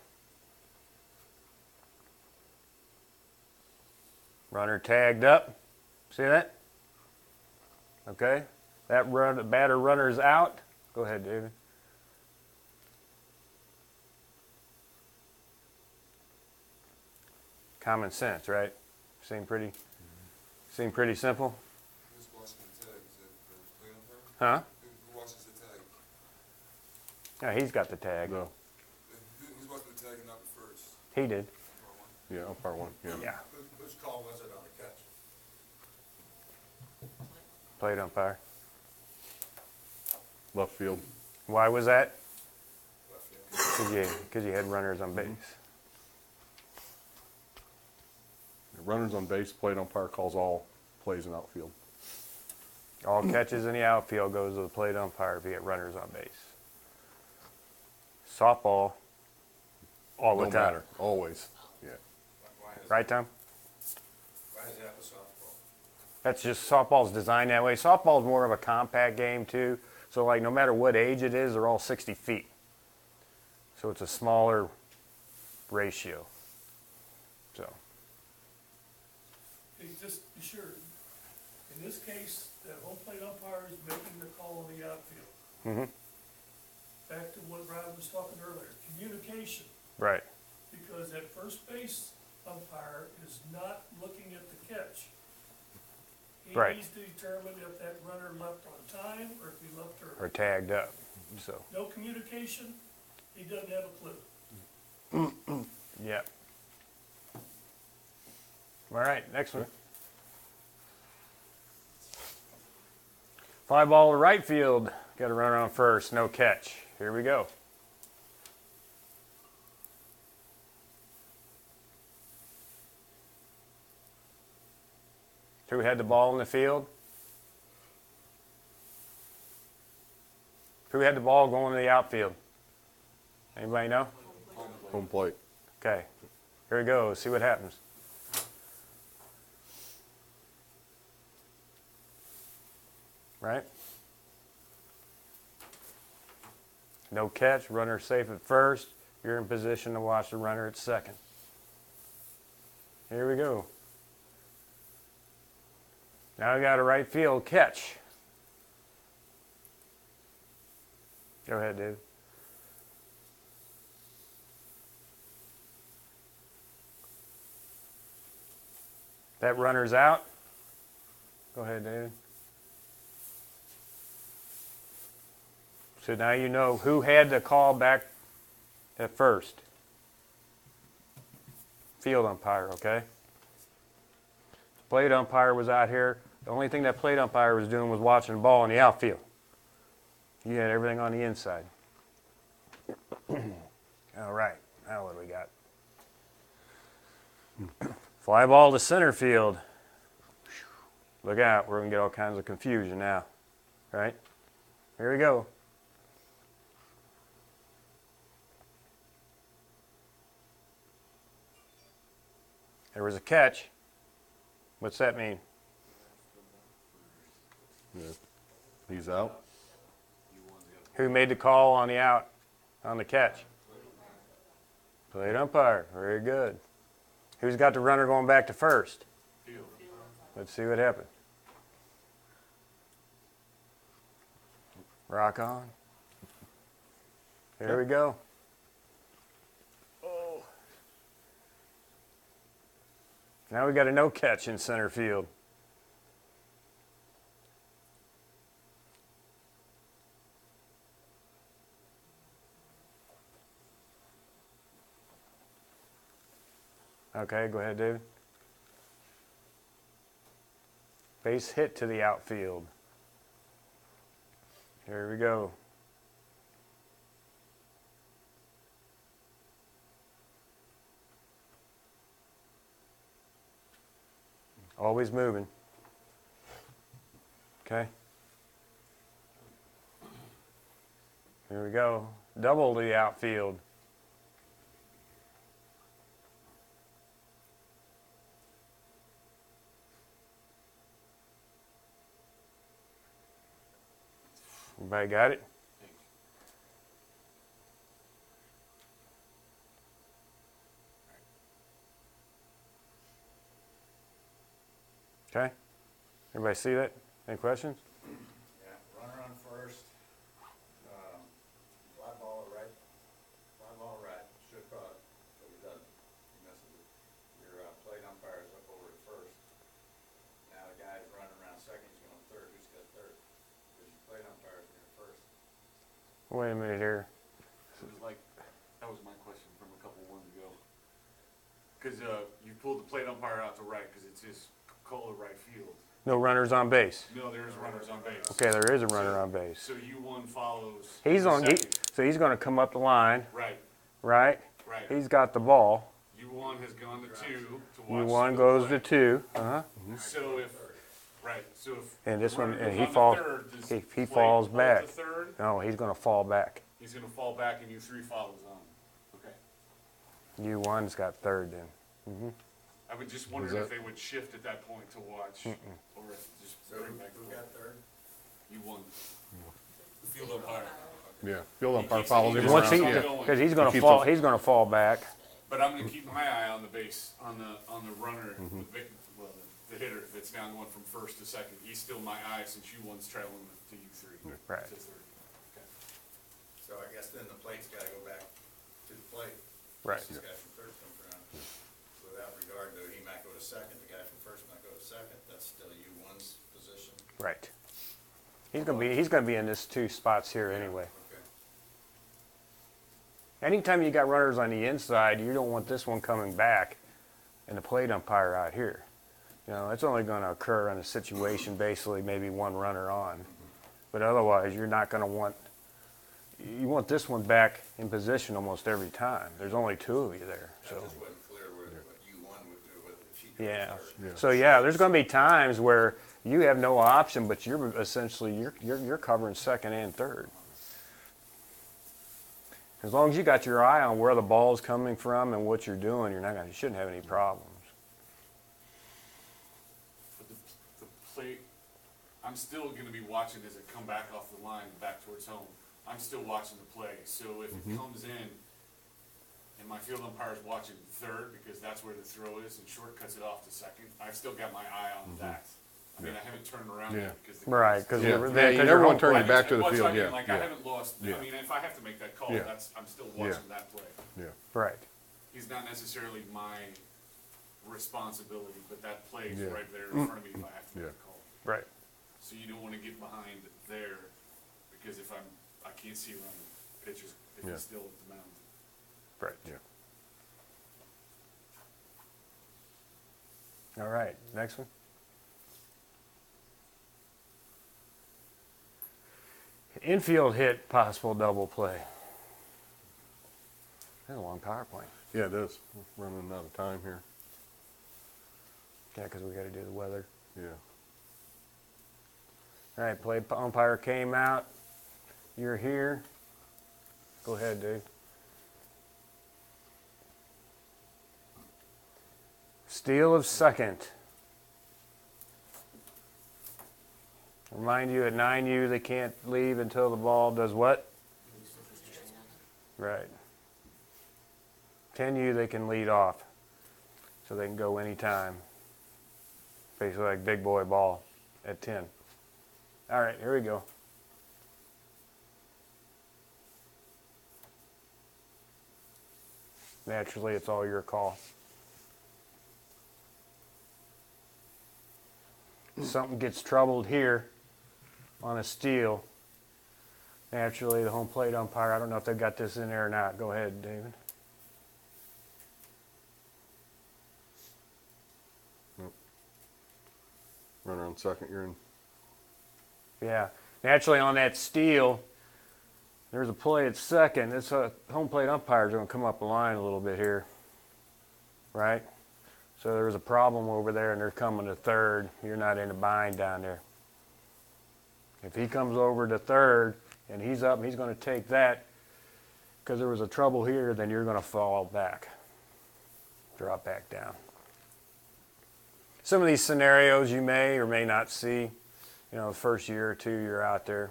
Speaker 2: Runner tagged up. See that? Okay. That batter runner's out. Go ahead, David. Common sense, right? Seem pretty simple?
Speaker 4: Who's watching the tag? Is it the plate umpire?
Speaker 2: Huh?
Speaker 4: Who watches the tag?
Speaker 2: Yeah, he's got the tag.
Speaker 1: no.
Speaker 4: Who's watching the tag and not the first?
Speaker 2: He did.
Speaker 1: Yeah, umpire one. Yeah.
Speaker 2: Yeah.
Speaker 6: Whose call was it on the catch?
Speaker 2: Plate umpire.
Speaker 1: Left field.
Speaker 2: Why was that?
Speaker 6: Left field.
Speaker 2: Because you had runners on base.
Speaker 1: Runners on base, plate umpire calls all plays in outfield.
Speaker 2: All catches in the outfield goes to the plate umpire if you get runners on base. Softball, all the
Speaker 1: Don't
Speaker 2: time.
Speaker 1: matter. Always. Yeah.
Speaker 6: Why is
Speaker 2: Right, Tom?
Speaker 6: Why is that with softball?
Speaker 2: That's just softball's designed that way. Softball's more of a compact game too. So like no matter what age it is, they're all 60 feet. So it's a smaller ratio. So,
Speaker 7: Hey, just be sure, in this case, the home plate umpire is making the call on the outfield.
Speaker 2: mhm,
Speaker 7: Back to what Brian was talking earlier, communication,
Speaker 2: right,
Speaker 7: because that first base umpire is not looking at the catch. He
Speaker 2: Right.
Speaker 7: needs to determine if that runner left on time or if he left
Speaker 2: or
Speaker 7: early.
Speaker 2: tagged up, so,
Speaker 7: No communication, he doesn't have a clue.
Speaker 2: yeah. All right, next one. Fly ball to right field, got a runner on first, no catch. Here we go. Who had the ball in the field? Who had the ball going to the outfield? Anybody know?
Speaker 1: Home plate.
Speaker 2: Okay, here we go. See what happens. Right? No catch. Runner safe at first. You're in position to watch the runner at second. Here we go. Now we got a right field catch. Go ahead, David. That runner's out. Go ahead, David. So now you know who had the call back at first. Field umpire, okay? Plate umpire was out here. The only thing that plate umpire was doing was watching the ball in the outfield. You had everything on the inside. All right, now what do we got? Fly ball to center field. Look out, we're going to get all kinds of confusion now. Right? Here we go. There was a catch. What's that mean?
Speaker 1: Yeah. He's out.
Speaker 2: Who made the call on the out, on the catch? Plate umpire. Very good. Who's got the runner going back to first?
Speaker 5: Field.
Speaker 2: Let's see what happened. Rock on. Here we go. Oh. Now we got a no catch in center field. Okay, go ahead, David. Base hit to the outfield. Here we go. Always moving. Okay. Here we go. Double to the outfield. Everybody got it? Okay. Everybody see that? Any questions?
Speaker 6: Yeah, runner on first, fly ball right, should have caught it, but he doesn't, he misses it. Your plate umpire's up over at first. Now the guy's running around second, he's going third, who's got third? Because your plate umpire's here first.
Speaker 2: Wait a minute here.
Speaker 5: It was like, that was my question from a couple ones ago. Because you pulled the plate umpire out to right because it's his call to right field.
Speaker 2: No runners on base.
Speaker 5: No, there's runners on base.
Speaker 2: Okay, there is a runner on base.
Speaker 5: So U1 follows.
Speaker 2: He's
Speaker 5: the
Speaker 2: on.
Speaker 5: second.
Speaker 2: So he's going to come up the line,
Speaker 5: Right,
Speaker 2: right?
Speaker 5: right.
Speaker 2: He's got the ball.
Speaker 5: U1 has gone to 2 to watch.
Speaker 2: U1
Speaker 5: the
Speaker 2: goes
Speaker 5: play.
Speaker 2: to 2. Uh-huh.
Speaker 5: So if, right, so if.
Speaker 2: And this
Speaker 5: the
Speaker 2: one,
Speaker 5: runner
Speaker 2: and
Speaker 5: goes
Speaker 2: he
Speaker 5: on to
Speaker 2: falls.
Speaker 5: third, does
Speaker 2: He
Speaker 5: plate
Speaker 2: falls
Speaker 5: hold
Speaker 2: back.
Speaker 5: to third?
Speaker 2: No, he's going to fall back.
Speaker 5: He's going to fall back and U3 follows on. Okay.
Speaker 2: U1's got third then.
Speaker 5: I would just wonder if they would shift at that point to watch, or if just bring back
Speaker 6: Who got third?
Speaker 5: U1.
Speaker 4: The field umpire.
Speaker 1: Yeah. Field umpire
Speaker 5: keeps-
Speaker 1: follows
Speaker 5: he
Speaker 1: him
Speaker 5: just
Speaker 2: Once
Speaker 1: around.
Speaker 2: he,
Speaker 5: keeps
Speaker 1: Yeah.
Speaker 5: going.
Speaker 2: because he's going
Speaker 1: He
Speaker 2: to
Speaker 1: keeps
Speaker 2: fall.
Speaker 1: on-
Speaker 2: He's going to fall back.
Speaker 5: But I'm gonna keep my eye on the base, on the runner, the hitter that's now going from first to second. He's still my eye since you one's trailing to you three.
Speaker 2: Right.
Speaker 5: To third. Okay.
Speaker 6: So I guess then the plate's gotta go back to the plate.
Speaker 2: Right.
Speaker 6: This guy from third comes around. Without regard to, he might go to second, the guy from first might go to second, that's still you one's position.
Speaker 2: Right. He's gonna be in this 2 spots here anyway.
Speaker 6: Okay.
Speaker 2: Anytime you got runners on the inside, you don't want this one coming back and the plate umpire out here. You know, it's only going to occur in a situation basically maybe one runner on. But otherwise, you're not going to want, you want this one back in position almost every time. There's only 2 of you there.
Speaker 6: That
Speaker 2: So
Speaker 6: just wasn't clear what you one would do with if he goes
Speaker 2: yeah.
Speaker 6: first.
Speaker 2: So yeah, there's going to be times where you have no option, but you're essentially you're covering second and third. As long as you got your eye on where the ball's coming from and what you're doing, you shouldn't have any problems.
Speaker 5: But the plate, I'm still gonna be watching as it come back off the line back towards home. I'm still watching the play. So if it comes in and my field umpire's watching third because that's where the throw is and shortcuts it off to second, I've still got my eye on that. I mean, I haven't turned around
Speaker 1: Yeah.
Speaker 5: yet because the
Speaker 2: Right, because
Speaker 1: Yeah.
Speaker 2: you're
Speaker 1: Yeah, you
Speaker 2: because
Speaker 1: never
Speaker 2: you're
Speaker 1: want to
Speaker 2: home
Speaker 1: turn
Speaker 2: plate.
Speaker 1: it back to the
Speaker 5: Well, that's what
Speaker 1: field,
Speaker 5: I mean,
Speaker 1: yeah,
Speaker 5: like
Speaker 1: yeah.
Speaker 5: I haven't lost.
Speaker 1: Yeah.
Speaker 5: I mean, if I have to make that call,
Speaker 1: Yeah.
Speaker 5: I'm still watching
Speaker 1: Yeah.
Speaker 5: that play.
Speaker 1: Yeah.
Speaker 2: Right.
Speaker 5: He's not necessarily my responsibility, but that play's
Speaker 1: Yeah.
Speaker 5: right there in front of me if I have to make
Speaker 1: Yeah.
Speaker 5: a call.
Speaker 2: Right.
Speaker 5: So you don't want to get behind there because if I can't see around the pitchers if
Speaker 1: Yeah.
Speaker 5: he's still at the mound.
Speaker 2: Right.
Speaker 1: Yeah.
Speaker 2: All right. Next one. Infield hit, possible double play. That's a long power play.
Speaker 1: Yeah, it is. We're running out of time here.
Speaker 2: Yeah, because we got to do the weather.
Speaker 1: Yeah.
Speaker 2: All right, play umpire came out. You're here. Go ahead, Dave. Steal of second. Remind you at 9U they can't leave until the ball does what? Right. 10U they can lead off. So they can go anytime. Basically like big boy ball at 10. All right, here we go. Naturally, it's all your call. Something gets troubled here on a steal. Naturally, the home plate umpire, I don't know if they've got this in there or not. Go ahead, David.
Speaker 1: Runner on second, you're in.
Speaker 2: Yeah. Naturally, on that steal, there's a play at second. This home plate umpire's going to come up the line a little bit here. Right? So there's a problem over there, and they're coming to third. You're not in a bind down there. If he comes over to third, and he's up, and he's going to take that, because there was a trouble here, then you're going to fall back. Drop back down. Some of these scenarios you may or may not see. You know, the first year or two you're out there.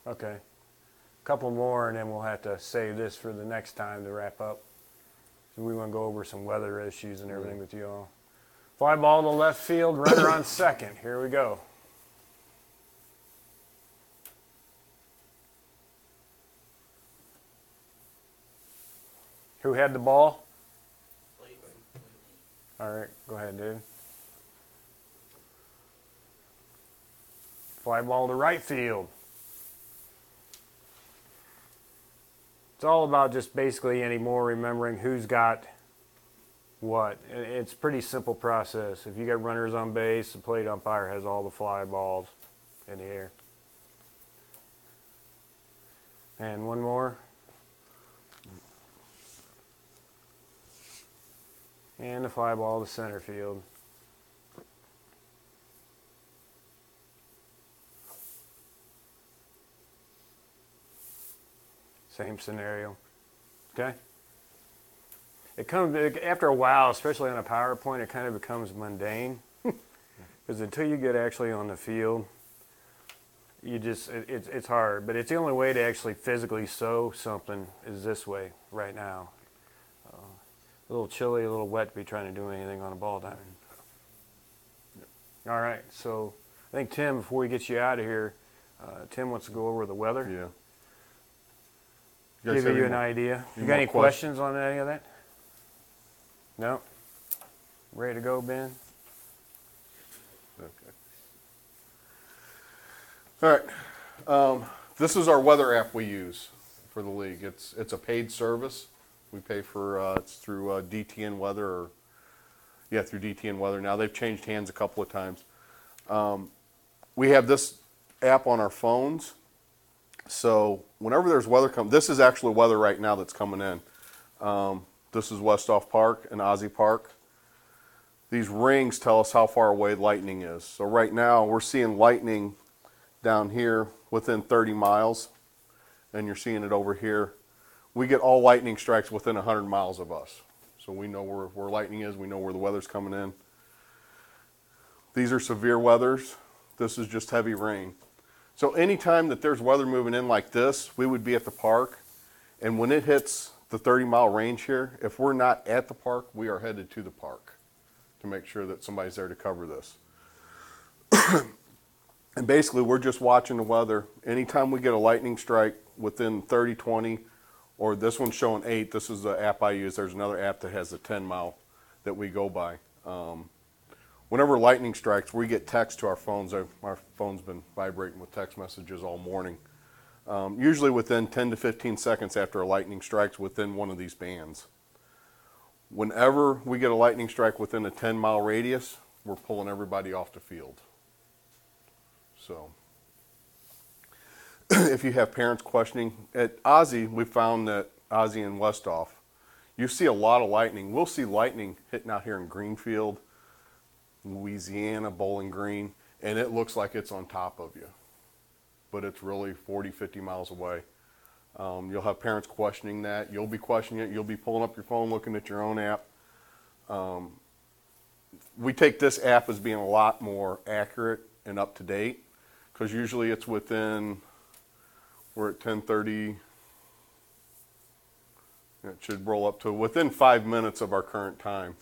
Speaker 2: Okay. A couple more, and then we'll have to save this for the next time to wrap up. So we want to go over some weather issues and everything with you all. Fly ball to left field, runner on second. Here we go. Who had the ball? All right, go ahead, dude. Fly ball to right field. It's all about just basically anymore remembering who's got what. It's a pretty simple process. If you got runners on base, the plate umpire has all the fly balls in the air. And one more. And the fly ball to center field. Same scenario. Okay? It comes after a while, especially on a PowerPoint, it kind of becomes mundane. Because until you get actually on the field, you just, it's hard. But it's the only way to actually physically sow something is this way right now. A little chilly, a little wet to be trying to do anything on a ball diamond. All right, so I think Tim, before we get you out of here, Tim wants to go over the weather.
Speaker 1: Yeah.
Speaker 2: Give you an idea. You got any questions on any of that? No? Ready to go, Ben?
Speaker 1: Okay. All right. This is our weather app we use for the league. It's a paid service. We pay for it's through DTN Weather, or through DTN Weather. Now they've changed hands a couple of times. We have this app on our phones. So whenever there's weather this is actually weather right now that's coming in. This is Westhoff Park and Ozzie Park. These rings tell us how far away lightning is. So right now we're seeing lightning down here within 30 miles, and you're seeing it over here. We get all lightning strikes within 100 miles of us. So we know where lightning is, we know where the weather's coming in. These are severe weathers. This is just heavy rain. So anytime that there's weather moving in like this, we would be at the park, and when it hits the 30-mile range here, if we're not at the park, we are headed to the park to make sure that somebody's there to cover this. And basically, we're just watching the weather. Anytime we get a lightning strike within 30, 20, or this one's showing 8, this is the app I use. There's another app that has a 10-mile that we go by. Whenever lightning strikes, we get text to our phones. Our phone's been vibrating with text messages all morning. Usually within 10 to 15 seconds after a lightning strikes within one of these bands. Whenever we get a lightning strike within a 10-mile radius, we're pulling everybody off the field. So if you have parents questioning, at Ozzie, we found that Ozzie and Westhoff, you see a lot of lightning. We'll see lightning hitting out here in Greenfield, Louisiana, Bowling Green, and it looks like it's on top of you. But it's really 40, 50 miles away. You'll have parents questioning that. You'll be questioning it. You'll be pulling up your phone, looking at your own app. We take this app as being a lot more accurate and up to date, because usually it's within, we're at 10:30. It should roll up to within 5 minutes of our current time.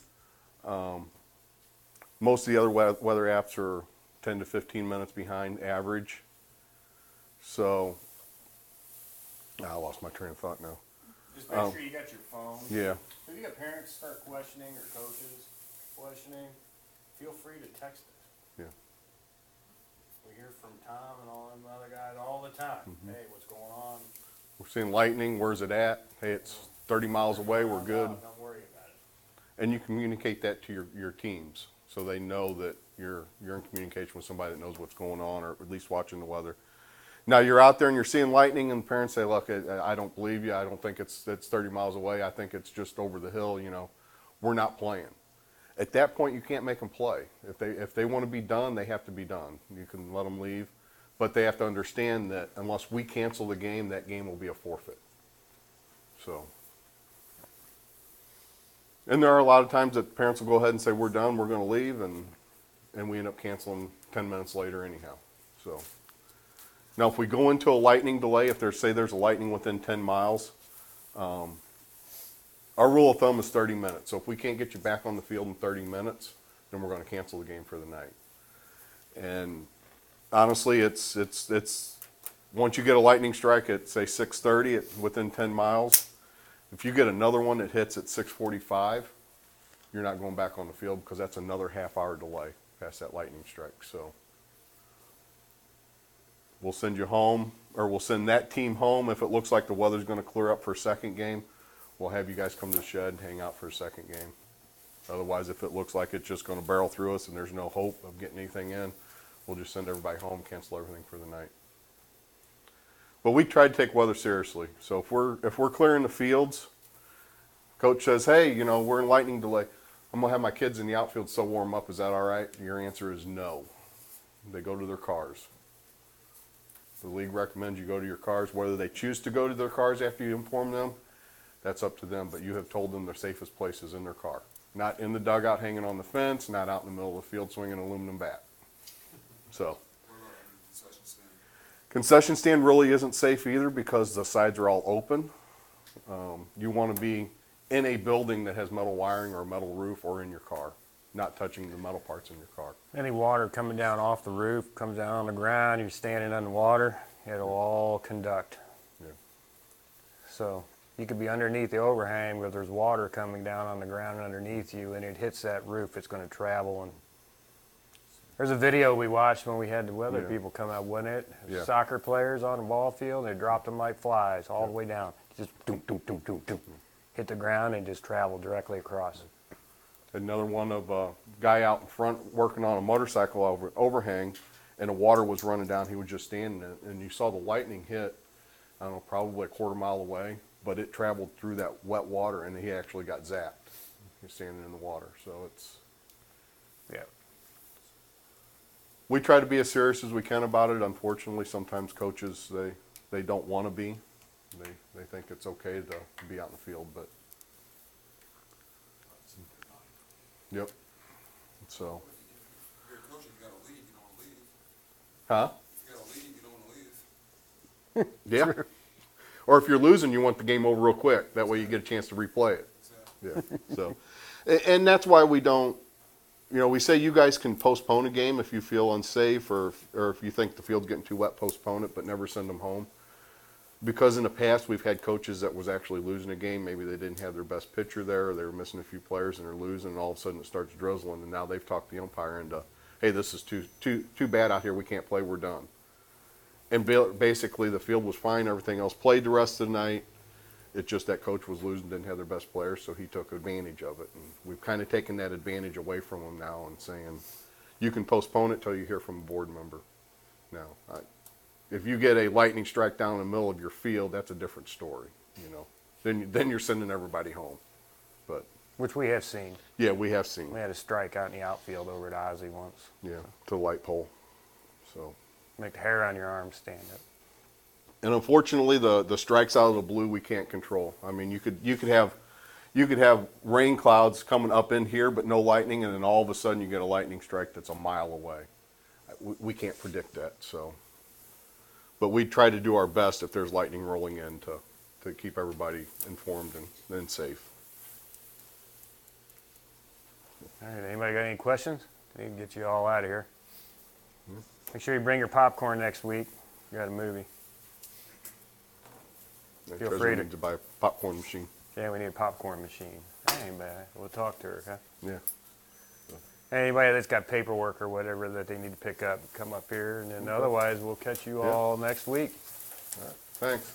Speaker 1: Most of the other weather apps are 10 to 15 minutes behind average. So, I lost my train of thought now.
Speaker 2: Just make sure you got your phone.
Speaker 1: Yeah.
Speaker 2: If you got parents start questioning or coaches questioning, feel free to text us.
Speaker 1: Yeah.
Speaker 2: We hear from Tom and all them other guys all the time.
Speaker 1: Mm-hmm.
Speaker 2: Hey, what's going on?
Speaker 1: We're seeing lightning. Where's it at? Hey, it's 30 miles away. We're good.
Speaker 2: Don't worry about it.
Speaker 1: And you communicate that to your teams, so they know that you're in communication with somebody that knows what's going on, or at least watching the weather. Now you're out there and you're seeing lightning, and parents say, "Look, I don't believe you. I don't think it's 30 miles away. I think it's just over the hill. You know, we're not playing." At that point, you can't make them play. If they want to be done, they have to be done. You can let them leave, but they have to understand that unless we cancel the game, that game will be a forfeit. So, and there are a lot of times that parents will go ahead and say, "We're done. We're going to leave," and we end up canceling 10 minutes later anyhow. So. Now, if we go into a lightning delay, if there's a lightning within 10 miles, our rule of thumb is 30 minutes. So if we can't get you back on the field in 30 minutes, then we're going to cancel the game for the night. And honestly, it's once you get a lightning strike at, say, 6:30 within 10 miles, if you get another one that hits at 6:45, you're not going back on the field, because that's another half-hour delay past that lightning strike. So we'll send you home, or we'll send that team home if it looks like the weather's going to clear up for a second game. We'll have you guys come to the shed and hang out for a second game. Otherwise, if it looks like it's just going to barrel through us and there's no hope of getting anything in, we'll just send everybody home, cancel everything for the night. But we try to take weather seriously. So if we're clearing the fields, coach says, "Hey, you know, we're in lightning delay. I'm going to have my kids in the outfield so warm up. Is that all right?" Your answer is no. They go to their cars. The league recommends you go to your cars. Whether they choose to go to their cars after you inform them, that's up to them. But you have told them their safest place is in their car. Not in the dugout hanging on the fence, not out in the middle of the field swinging an aluminum bat. So,
Speaker 4: What about concession stand?
Speaker 1: Concession stand really isn't safe either because the sides are all open. You want to be in a building that has metal wiring or a metal roof or in your car, not touching the metal parts in your car.
Speaker 2: Any water coming down off the roof, comes down on the ground, you're standing underwater, it'll all conduct.
Speaker 1: Yeah.
Speaker 2: So you could be underneath the overhang, but there's water coming down on the ground underneath you, and it hits that roof, it's going to travel. And there's a video we watched when we had the weather
Speaker 1: Yeah.
Speaker 2: people come out, wasn't it?
Speaker 1: Yeah.
Speaker 2: Soccer players on a ball field, they dropped them like flies all the way down. Just doom, doom, doom, doom, doom. Hit the ground and just traveled directly across.
Speaker 1: Another one of a guy out in front working on a motorcycle overhang, and the water was running down. He was just standing in it, and you saw the lightning hit, I don't know, probably a quarter mile away, but it traveled through that wet water, and he actually got zapped. He's standing in the water, so it's...
Speaker 2: Yeah.
Speaker 1: We try to be as serious as we can about it. Unfortunately, sometimes coaches, they don't want to be. They think it's okay to be out in the field, but... Yep. So...
Speaker 4: If you're a coach, if you gotta leave, you don't wanna leave.
Speaker 1: Huh?
Speaker 4: If you gotta leave, you don't wanna leave.
Speaker 1: Yeah. Or if you're losing, you want the game over real quick. That way you get a chance to replay it.
Speaker 4: Exactly.
Speaker 1: Yeah. So, and that's why we don't, you know, we say you guys can postpone a game if you feel unsafe or if you think the field's getting too wet, postpone it, but never send them home. Because in the past we've had coaches that was actually losing a game. Maybe they didn't have their best pitcher there, or they were missing a few players and they're losing, and all of a sudden it starts drizzling, and now they've talked the umpire into, hey, this is too bad out here. We can't play. We're done. And basically the field was fine. Everything else played the rest of the night. It's just that coach was losing, didn't have their best players, so he took advantage of it. And we've kind of taken that advantage away from him now and saying, you can postpone it till you hear from a board member. Now, if you get a lightning strike down in the middle of your field, that's a different story, you know. Then you're sending everybody home. But
Speaker 2: Which we have seen.
Speaker 1: yeah, we have seen.
Speaker 2: We had a strike out in the outfield over at Ozzie once.
Speaker 1: Yeah, to the light pole. So,
Speaker 2: Make the hair on your arm stand up.
Speaker 1: and unfortunately, the strikes out of the blue we can't control. I mean, you could have rain clouds coming up in here, but no lightning, and then all of a sudden you get a lightning strike that's a mile away. We can't predict that. So, but we try to do our best if there's lightning rolling in to keep everybody informed and safe.
Speaker 2: All right, anybody got any questions? We can get you all out of here. Make sure you bring your popcorn next week. You got a movie. Feel
Speaker 1: Treasurer
Speaker 2: free to-
Speaker 1: needs to buy a popcorn machine.
Speaker 2: Yeah, we need a popcorn machine. That ain't bad. We'll talk to her, huh?
Speaker 1: Yeah.
Speaker 2: Anybody that's got paperwork or whatever that they need to pick up, come up here. And then otherwise, we'll catch you
Speaker 1: Yeah.
Speaker 2: all next week.
Speaker 1: All right. Thanks.